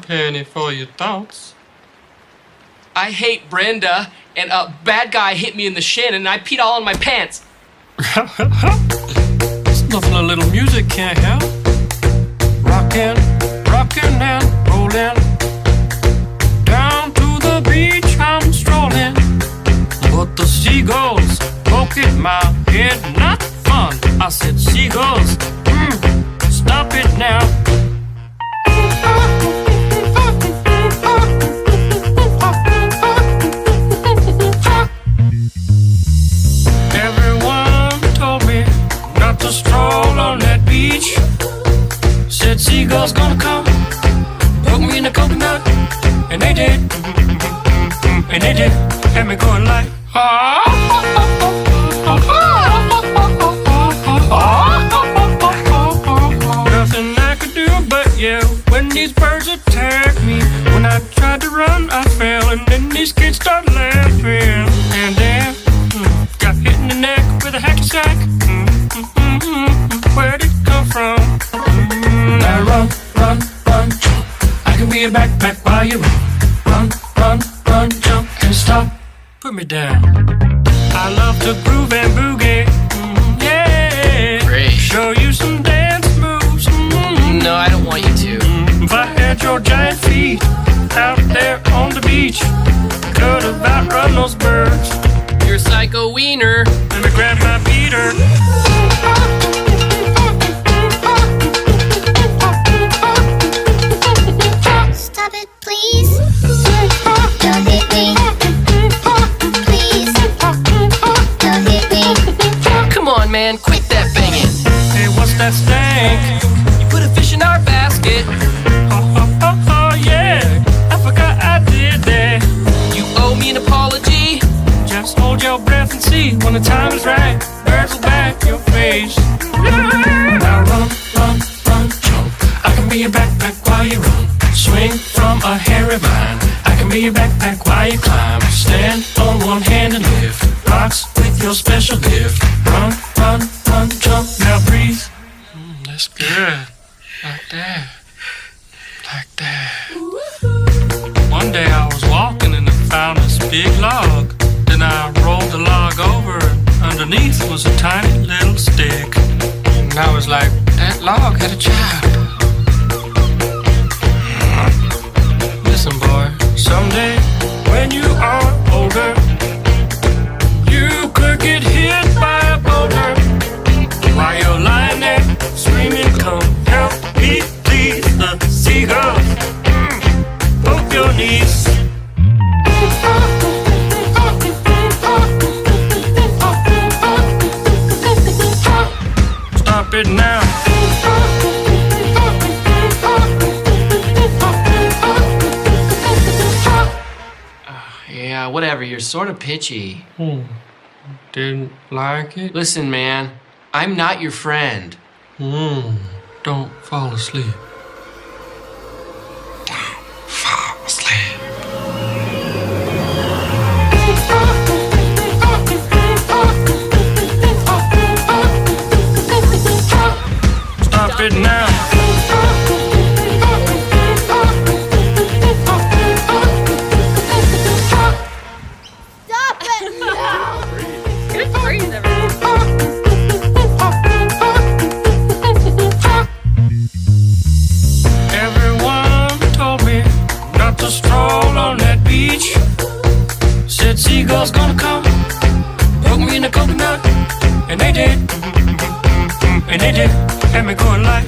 Penny for your thoughts. I hate Brenda, and a bad guy hit me in the shin, and I peed all on my pants. It's nothing a little music can't help. Rockin', rockin' and rollin'. Down to the beach I'm strolling. But the seagulls poke at my head, not fun. I said, seagulls, stop it now. Everyone told me not to stroll on that beach. Said seagulls gonna come, poke me in the coconut, and they did, and they did, had me going like, nothing I could do but yell when these birds attacked me. When I tried to run, I fell, and then these kids started laughing, and then got hit in the neck with a hacky sack. Where'd it come from? Now run, run, run, jump. I can be a backpack while you run. Run, run, run, jump, and stop. Put me down. I love to groove and boogie. Yeah. Great. Show you some dance moves. No, I don't want you to. If I had your giant feet out there on the beach, could have outrun those birds. You're a psycho wiener. Let me grab my beater. Stop it, please. Don't hit me. Please. Don't hit me. Come on, man, quit that banging. Hey, what's that stank? You put a fish in our basket. Oh, yeah. I forgot I did that. You owe me an apology. Just hold your breath and see when the time is right. Birds will back your face. Now run, run, run, jump. I can be a backpack while you run. Swing from a hairy vine. I can be a backpack while you climb. Stand on one hand and lift rocks with your special gift. Run, run, run, jump. Now breathe. That's good. Like that. Like that. One day I was walking and I found this big log. Then I rolled the log over, and underneath was a tiny little stick. And I was like, that log had a child. Listen, boy, someday when you are older, you could get hit by a boulder. While you're lying there screaming, come help me, please. The seagulls poke your knees. Stop it now. Yeah, whatever, you're sort of pitchy. Didn't like it? Listen, man, I'm not your friend. Don't fall asleep. Don't fall asleep. Stop it now. Stop it! Good freeze, everyone. Everyone told me not to stroll on that beach. Said seagulls gonna come, poke me in the coconut, and they did, and they did, had me going like,